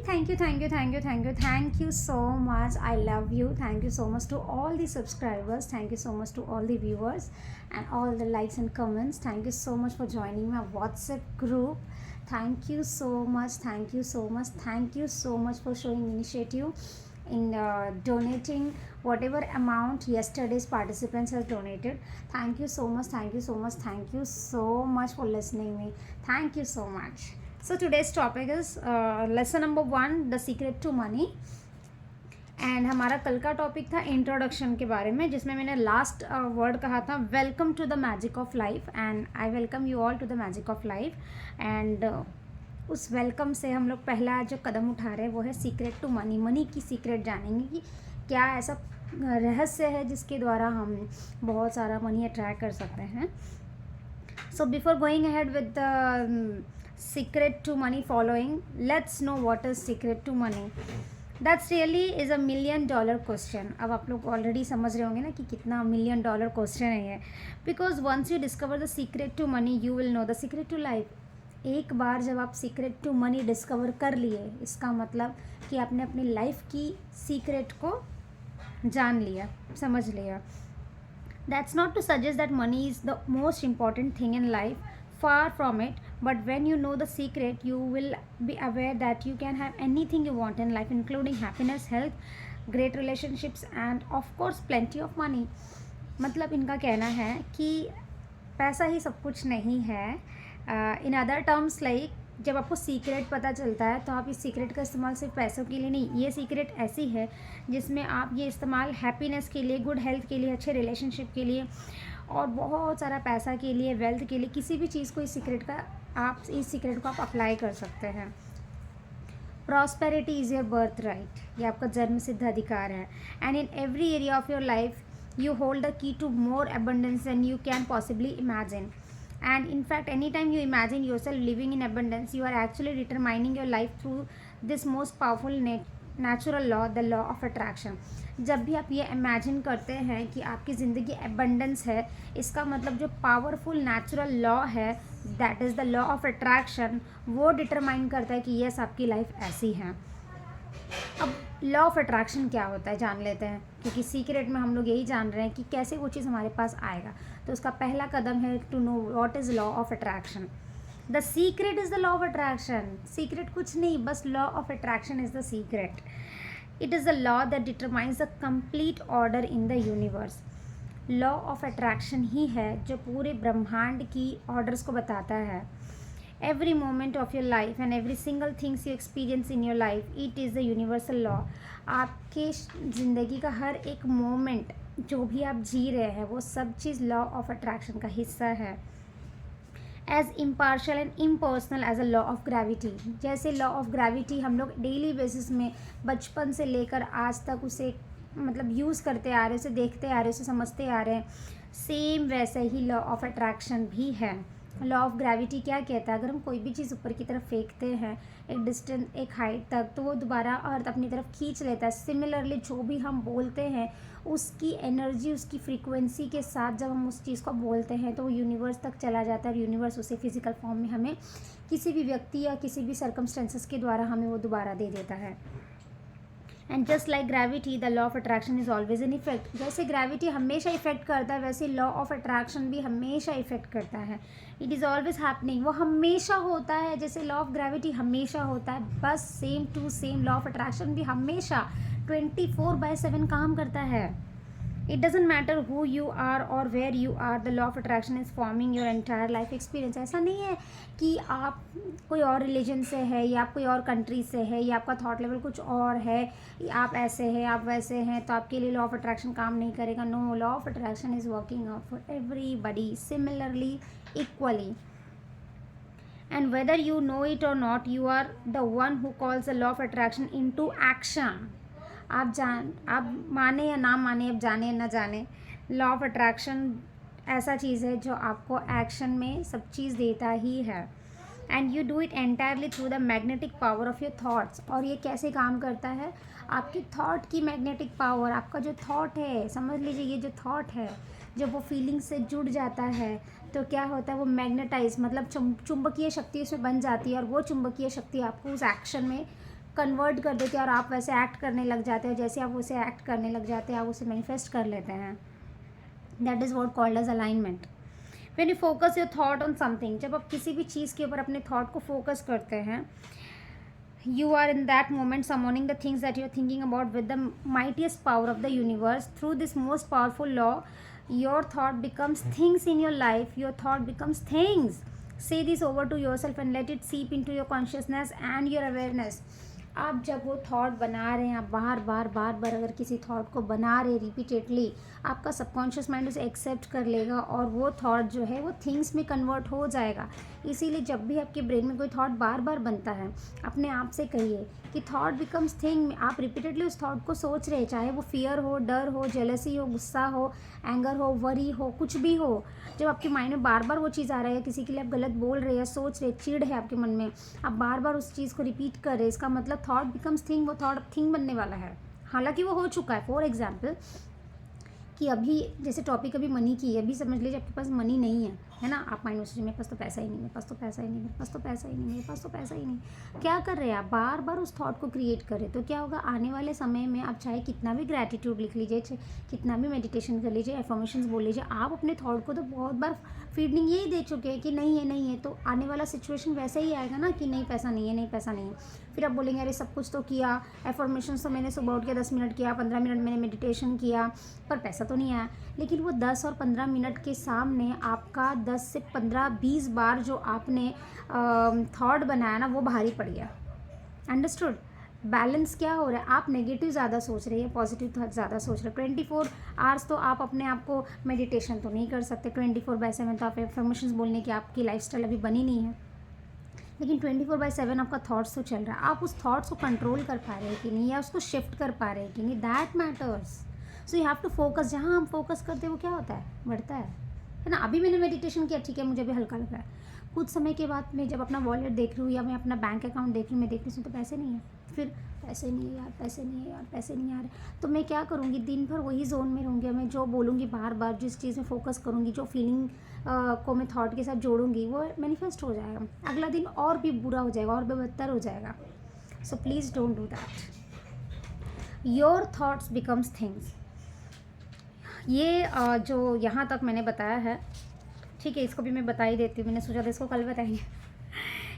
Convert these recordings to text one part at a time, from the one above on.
Thank you so much. I love you. Thank you so much to all the subscribers. Thank you so much to all the viewers and all the likes and comments. Thank you so much for joining my WhatsApp group. Thank you so much. Thank you so much. Thank you so much for showing initiative in donating whatever amount yesterday's participants has donated. Thank you so much. Thank you so much. Thank you so much for listening me. Thank you so much. So today's topic is lesson number 1, the secret to money. And हमारा कल का topic था introduction के बारे में, जिसमें मैंने last word कहा था welcome to the magic of life, and I welcome you all to the magic of life. And उस वेलकम से हम लोग पहला जो कदम उठा रहे हैं वो है सीक्रेट टू मनी. मनी की सीक्रेट जानेंगे कि क्या ऐसा रहस्य है जिसके द्वारा हम बहुत सारा मनी अट्रैक्ट कर सकते हैं. So before going ahead with the secret to money following, let's know what is secret to money. That's really is a $1 million question. अब आप लोग ऑलरेडी समझ रहे होंगे ना कि कितना $1 million क्वेश्चन है ये. Because once you discover the secret to money you will know the secret to life. एक बार जब आप सीक्रेट टू मनी डिस्कवर कर लिए, इसका मतलब कि आपने अपनी लाइफ की सीक्रेट को जान लिया, समझ लिया. That's not to suggest that money is the most important thing in life. Far from it. But when you know the secret, you will be aware that you can have anything you want in life, including happiness, health, great relationships, and of course plenty of money. मतलब इनका कहना है कि पैसा ही सब कुछ नहीं है. इन अदर टर्म्स लाइक जब आपको सीक्रेट पता चलता है तो आप इस सीक्रेट का इस्तेमाल सिर्फ पैसों के लिए नहीं, ये सीक्रेट ऐसी है जिसमें आप ये इस्तेमाल हैप्पीनेस के लिए, गुड हेल्थ के लिए, अच्छे रिलेशनशिप के लिए और बहुत सारा पैसा के लिए, वेल्थ के लिए, किसी भी चीज़ को इस सीक्रेट को आप अप्लाई कर सकते हैं. Prosperity is your birthright. ये आपका जन्म सिद्ध अधिकार है. And in every area of your life you hold the key to more abundance than you can possibly imagine. And in fact, anytime you imagine yourself living in abundance, you are actually determining your life through this most powerful natural law, the law of attraction. जब भी आप ये imagine करते हैं कि आपकी ज़िंदगी abundance है, इसका मतलब जो पावरफुल नेचुरल लॉ है, that is the law of attraction, वो डिटरमाइन करता है कि यस आपकी लाइफ ऐसी है. अब लॉ ऑफ अट्रैक्शन क्या होता है जान लेते हैं, क्योंकि सीक्रेट में हम लोग यही जान रहे हैं कि कैसे वो चीज़ हमारे पास आएगा. तो उसका पहला कदम है to know what is law of attraction. The secret is the law of attraction. Secret कुछ नहीं, बस law of attraction is the secret. It is the law that determines the complete order in the universe. Law of attraction ही है जो पूरे ब्रह्मांड की orders को बताता है. Every moment of your life and every single things you experience in your life, it is the universal law. आपके ज़िंदगी का हर एक मोमेंट जो भी आप जी रहे हैं वो सब चीज़ लॉ ऑफ अट्रैक्शन का हिस्सा है. As impartial and impersonal as a law of gravity. जैसे लॉ ऑफ ग्रेविटी हम लोग डेली बेसिस में बचपन से लेकर आज तक उसे मतलब यूज़ करते आ रहे, उसे देखते आ रहे, उसे समझते आ रहे हैं, सेम वैसे ही लॉ ऑफ अट्रैक्शन भी है. लॉ ऑफ ग्रेविटी क्या कहता है, अगर हम कोई भी चीज़ ऊपर की तरफ फेंकते हैं एक डिस्टेंस, एक हाइट तक, तो वो दोबारा अर्थ अपनी तरफ खींच लेता है. सिमिलरली जो भी हम बोलते हैं उसकी एनर्जी, उसकी फ्रीक्वेंसी के साथ जब हम उस चीज़ को बोलते हैं तो वो यूनिवर्स तक चला जाता है और यूनिवर्स उसे फिजिकल फॉर्म में हमें किसी भी व्यक्ति या किसी भी सर्कमस्टेंसेस के द्वारा हमें वो दोबारा दे देता है. And just like gravity the law of attraction is always in effect. जैसे ग्रेविटी हमेशा इफेक्ट करता है वैसे लॉ ऑफ अट्रैक्शन भी हमेशा इफेक्ट करता है. It is always happening. वो हमेशा होता है जैसे लॉ ऑफ ग्रेविटी हमेशा होता है, बस same to same law of attraction भी हमेशा 24/7 काम करता है. It doesn't matter who you are और where you are, the law of attraction is forming your entire life experience. ऐसा नहीं है कि आप कोई और रिलीजन से है या आप कोई और कंट्री से है या आपका थॉट लेवल कुछ और है, आप ऐसे हैं आप वैसे हैं तो आपके लिए लॉ ऑफ अट्रैक्शन काम नहीं करेगा. No, law of attraction is working out for everybody similarly, equally. And whether you know it or not, you are the one who calls the law of attraction into action. आप माने या ना माने, आप जाने या ना जाने, लॉ ऑफ अट्रैक्शन ऐसा चीज़ है जो आपको एक्शन में सब चीज़ देता ही है. And you do it entirely through the magnetic power of your thoughts. और ये कैसे काम करता है, आपकी थॉट की मैग्नेटिक पावर. आपका जो थॉट है, समझ लीजिए ये जो थॉट है, जब वो फीलिंग से जुड़ जाता है तो क्या होता है, वो मैग्नेटाइज मतलब चुंबकीय शक्ति उसमें बन जाती है और वो चुंबकीय शक्ति आपको उस एक्शन में कन्वर्ट कर देते हैं और आप वैसे एक्ट करने लग जाते हो, जैसे आप उसे एक्ट करने लग जाते हैं आप उसे मैनिफेस्ट कर लेते हैं. That is what called as alignment. When you focus your thought on something, जब आप किसी भी चीज़ के ऊपर अपने थॉट को फोकस करते हैं, you are in that moment summoning the things that you are thinking about with the mightiest power of the universe. Through this most powerful law, your thought becomes things in your life. Your thought becomes things. Say this over to yourself and let it seep into your consciousness and your awareness. आप जब वो thought बना रहे हैं, आप बार बार अगर किसी thought को बना रहे रिपीटेडली, आपका सबकॉन्शियस माइंड उसे एक्सेप्ट कर लेगा और वो थॉट जो है वो थिंग्स में कन्वर्ट हो जाएगा. इसीलिए जब भी आपके ब्रेन में कोई थॉट बार बार बनता है, अपने आप से कहिए कि थॉट बिकम्स थिंग. आप रिपीटेडली उस थॉट को सोच रहे हैं, चाहे वो फियर हो, डर हो, जेलसी हो, गुस्सा हो, एंगर हो, वरी हो, कुछ भी हो. जब आपके माइंड में बार बार वो चीज़ आ रही है, किसी के लिए आप गलत बोल रहे हैं, सोच रहे, चिढ़ है आपके मन में, आप बार बार उस चीज़ को रिपीट कर रहे हैं, इसका मतलब थॉट बिकम्स थिंग. वो थॉट थिंग बनने वाला है, हालांकि वो हो चुका है. फॉर एग्जाम्पल कि अभी जैसे टॉपिक अभी मनी की है, अभी समझ लीजिए आपके पास मनी नहीं है ना, आप माइंड में सोचिए मेरे पास तो पैसा ही नहीं, मेरे पास तो पैसा ही नहीं, मेरे पास तो पैसा ही नहीं, मेरे पास तो पैसा ही नहीं. क्या कर रहे हैं आप? बार बार उस थॉट को क्रिएट कर रहे. तो क्या होगा, आने वाले समय में आप चाहे कितना भी ग्रैटिट्यूड लिख लीजिए, चाहे कितना भी मेडिटेशन कर लीजिए, एफर्मेशंस बोल लीजिए, आप अपने थॉट को तो बहुत बार फीडिंग यही दे चुके हैं कि नहीं है, तो आने वाला सिचुएशन वैसे ही आएगा ना कि नहीं पैसा नहीं है, नहीं पैसा नहीं है. फिर आप बोलेंगे अरे सब कुछ तो किया, एफर्मेशंस तो मैंने सुबह उठ के 10 मिनट किया, 15 मिनट मैंने मेडिटेशन किया, पर पैसा तो नहीं आया. लेकिन वो 10 और 15 मिनट के सामने आपका 10 से 15-20 बार जो आपने थॉट बनाया ना, वो भारी पड़ गया. अंडरस्टूड? बैलेंस क्या हो रहा है, आप नेगेटिव ज़्यादा सोच रहे हैं, पॉजिटिव ज़्यादा सोच रहे हैं. 24 आवर्स तो आप अपने आप को मेडिटेशन तो नहीं कर सकते, 24/7 तो आप एफर्मेशंस बोलने की आपकी लाइफस्टाइल अभी बनी नहीं है. लेकिन 24/7 आपका थॉट्स तो चल रहा है. आप उस थॉट्स को कंट्रोल कर पा रहे हैं कि नहीं, या उसको शिफ्ट कर पा रहे हैं कि नहीं, that matters. So you have to focus. जहाँ हम फोकस करते हैं वो क्या होता है, बढ़ता है ना. अभी मैंने मेडिटेशन किया, ठीक है, मुझे भी हल्का लग रहा है. कुछ समय के बाद मैं जब अपना वॉलेट देख रही हूँ या मैं अपना बैंक अकाउंट देख रही हूँ, मैं देख रही हूँ तो पैसे नहीं है, फिर पैसे नहीं है यार, पैसे नहीं है यार, पैसे नहीं आ रहे. तो मैं क्या करूँगी, दिन भर वही जोन में रहूँगी. मैं जो बोलूँगी बार बार, जिस चीज़ में फोकस करूँगी, जो फीलिंग को मैं थॉट के साथ जोड़ूंगी, वो मैनिफेस्ट हो जाएगा. अगला दिन और भी बुरा हो जाएगा, और भी बदतर हो जाएगा. So please don't do that. Your thoughts becomes things. ये जो यहाँ तक मैंने बताया है, ठीक है, इसको भी मैं बता ही देती हूँ. मैंने सोचा था इसको कल बताएंगे.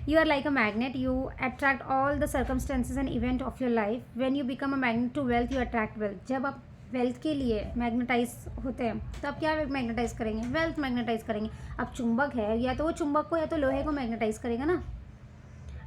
You are like a magnet. You attract all the circumstances and event of your life. When you become a magnet to wealth, you attract wealth. जब आप वेल्थ के लिए मैग्नेटाइज होते हैं तो आप क्या मैग्नेटाइज करेंगे, वेल्थ मैग्नेटाइज करेंगे. अब चुंबक है, या तो वो चुंबक को या तो लोहे को मैग्नेटाइज करेगा ना.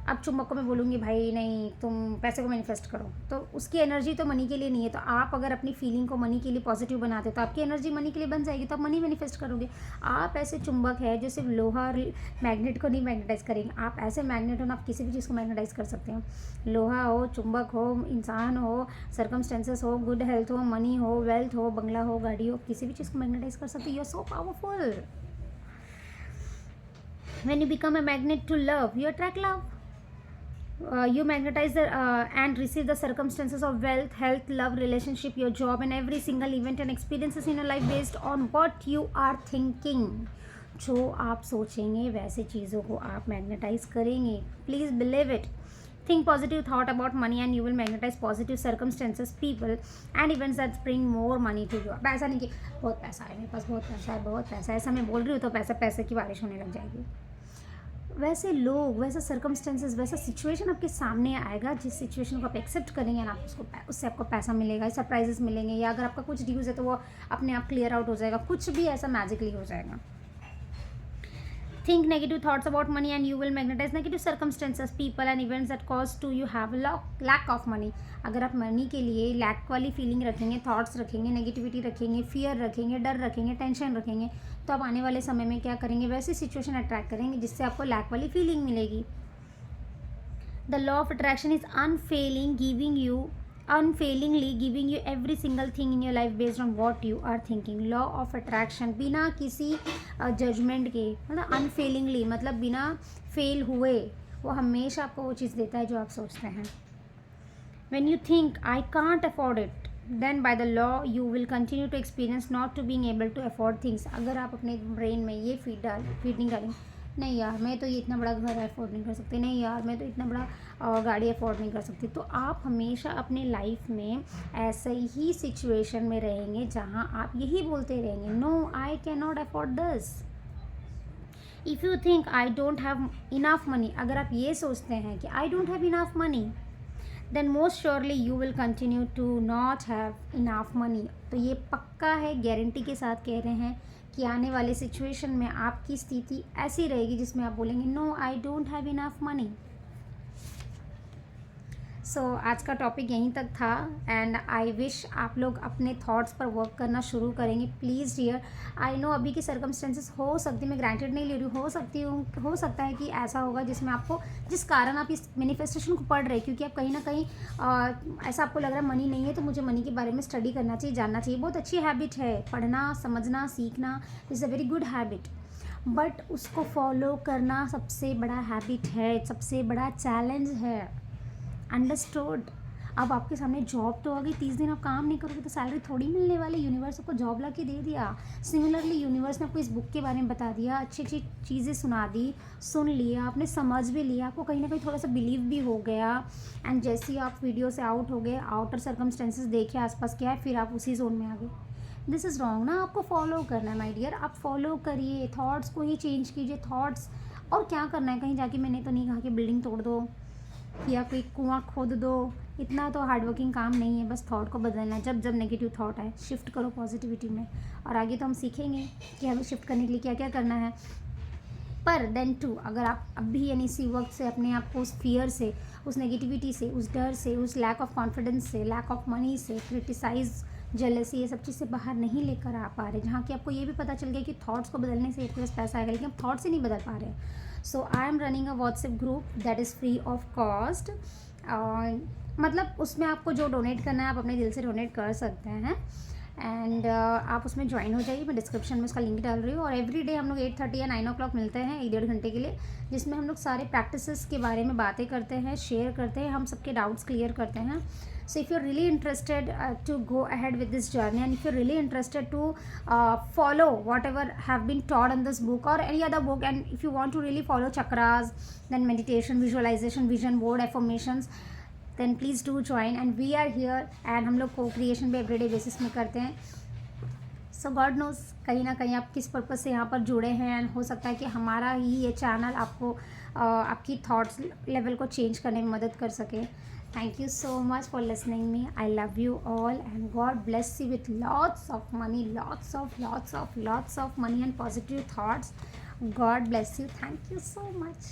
अब चुंबक को मैं बोलूँगी भाई नहीं तुम पैसे को मैनिफेस्ट करो, तो उसकी एनर्जी तो मनी के लिए नहीं है. तो आप अगर अपनी फीलिंग को मनी के लिए पॉजिटिव बनाते तो आपकी एनर्जी मनी के लिए बन जाएगी, तो आप मनी मैनिफेस्ट करोगे. आप ऐसे चुंबक है जो सिर्फ लोहा और मैग्नेट को नहीं मैग्नेटाइज करेंगे. आप ऐसे मैग्नेट हो ना, आप किसी भी चीज़ को मैग्नेटाइज कर सकते हो. लोहा हो, चुंबक हो, इंसान हो, सर्कमस्टेंसेस हो, गुड हेल्थ हो, मनी हो, वेल्थ हो, बंगला हो, गाड़ी हो, किसी भी चीज़ को मैग्नेटाइज कर सकते हो. You are so powerful. When you become a magnet to love, you attract love. You magnetize and receive the circumstances of wealth, health, love, relationship, your job, and every single event and experiences in your life based on what you are thinking. जो आप सोचेंगे वैसे चीज़ों को आप magnetise करेंगे. Please believe it. Think positive thought about money and you will magnetize positive circumstances, people and events that bring more money to you. ऐसा नहीं कि बहुत पैसा है मेरे पास, बहुत पैसा है, बहुत पैसा है, ऐसा मैं बोल रही हूँ तो पैसे की बारिश होने लग जाएगी. वैसे लोग, वैसा सर्कमस्टेंसेस, वैसा सिचुएशन आपके सामने आएगा, जिस सिचुएशन को आप एक्सेप्ट करेंगे ना, आप उसको उससे आपको पैसा मिलेगा, सरप्राइजेस मिलेंगे, या अगर आपका कुछ ड्यूज़ है तो वो अपने आप क्लियर आउट हो जाएगा. कुछ भी ऐसा मैजिकली हो जाएगा. Think negative thoughts about money and you will magnetize negative circumstances, people and events that cause to you have lack of money. अगर आप मनी के लिए लैक वाली फीलिंग रखेंगे, थॉट्स रखेंगे, नेगेटिविटी रखेंगे, फियर रखेंगे, डर रखेंगे, टेंशन रखेंगे, तो आप आने वाले समय में क्या करेंगे, वैसी सिचुएशन अट्रैक्ट करेंगे जिससे आपको लैक वाली फीलिंग मिलेगी. The law of attraction is unfailingly giving you every single thing in your life based on what you are thinking. law of attraction बिना किसी जजमेंट के, मतलब unfailingly मतलब बिना फेल हुए, वो हमेशा आपको वो चीज़ देता है जो आप सोचते हैं. when you think I can't afford it, then by the law you will continue to experience not to being able to afford things. अगर आप अपने ब्रेन में ये फीडिंग डालें नहीं यार मैं तो ये इतना बड़ा घर अफोर्ड नहीं कर सकती, नहीं यार मैं तो इतना बड़ा गाड़ी अफोर्ड नहीं कर सकती। तो आप हमेशा अपने लाइफ में ऐसे ही सिचुएशन में रहेंगे जहाँ आप यही बोलते रहेंगे, no I can not afford this. If you think I don't have enough money, अगर आप ये सोचते हैं कि I don't have enough money, then most surely you will continue to not have enough money. तो ये पक्का है, गारंटी के साथ कह रहे हैं कि आने वाले सिचुएशन में आपकी स्थिति ऐसी रहेगी जिसमें आप बोलेंगे no I don't have enough money. So आज का टॉपिक यहीं तक था एंड आई विश आप लोग अपने थॉट्स पर वर्क करना शुरू करेंगे प्लीज़ डियर। आई नो अभी की सर्कमस्टेंसेस हो सकती है, मैं ग्रांटेड नहीं ले रही हूँ, हो सकता है कि ऐसा होगा जिसमें आपको, जिस कारण आप इस मैनिफेस्टेशन को पढ़ रहे हैं क्योंकि आप कहीं ना कहीं ऐसा आपको लग रहा है मनी नहीं है तो मुझे मनी के बारे में स्टडी करना चाहिए, जानना चाहिए। बहुत अच्छी हैबिट है, पढ़ना समझना सीखना is a very good habit, but उसको फॉलो करना सबसे बड़ा हैबिट है, सबसे बड़ा चैलेंज है। अंडरस्टूड। अब आपके सामने जॉब तो आ गई, 30 दिन आप काम नहीं करोगे तो सैलरी थोड़ी मिलने वाली, यूनिवर्स आपको जॉब ला के दे दिया। सिमिलरली यूनिवर्स ने आपको इस बुक के बारे में बता दिया, अच्छी अच्छी चीज़ें सुना दी, सुन लिया, आपने समझ भी लिया, आपको कहीं ना कहीं थोड़ा सा बिलीव भी हो गया एंड जैसे ही आप वीडियो से आउट हो गए, आउटर सर्कमस्टेंसेस देखे आसपास क्या है, फिर आप उसी जोन में आ गए। दिस इज़ रॉन्ग ना, आपको फॉलो करना है माय डियर, आप फॉलो करिए, थॉट्स को ही चेंज कीजिए, थॉट्स। और क्या करना है, कहीं जाके मैंने तो नहीं कहा कि बिल्डिंग तोड़ दो या कोई कुआं खोद दो, इतना तो हार्डवर्किंग काम नहीं है, बस थॉट को बदलना है। जब जब नेगेटिव थॉट आए शिफ्ट करो पॉजिटिविटी में, और आगे तो हम सीखेंगे कि हमें शिफ्ट करने के लिए क्या क्या करना है। पर देन टू, अगर आप अभी यानी इसी वक्त से अपने आप को उस फियर से, उस नेगेटिविटी से, उस डर से, उस लैक ऑफ कॉन्फिडेंस से, लैक ऑफ मनी से, क्रिटिसाइज, जेलसी, ये सब चीज़ से बाहर नहीं लेकर आ पा रहे, जहाँ कि आपको ये भी पता चल गया कि थॉट्स को बदलने से आपके पास पैसा आएगा, लेकिन आप थॉट से नहीं बदल पा रहे। So I am running a WhatsApp group that is free of cost. मतलब उसमें आपको जो डोनेट करना है आप अपने दिल से डोनेट कर सकते हैं एंड आप उसमें ज्वाइन हो जाइए, मैं डिस्क्रिप्शन में उसका लिंक डाल रही हूँ। और एवरी डे हम लोग 8:30 या 9 o'clock मिलते हैं 1-1.5 घंटे के लिए, जिसमें हम लोग सारे प्रैक्टिसेस के बारे में बातें करते हैं, शेयर करते हैं, हम सबके डाउट्स क्लियर करते हैं। So if you're really interested to go ahead with this journey, and if you're really interested to follow whatever have been taught in this book or any other book, and if you want to really follow chakras, then meditation, visualization, vision board, affirmations, then please do join, and we are here and हम लोग co-creation पे everyday basis में करते हैं। सो God knows कहीं ना कहीं आप किस पर्पज़ से यहाँ पर जुड़े हैं, एंड हो सकता है कि हमारा ही ये चैनल आपको आपकी थॉट्स लेवल को चेंज करने में मदद कर सके। Thank you so much for listening me. I love you all and God bless you with lots of money, lots of money and positive thoughts. God bless you. Thank you so much.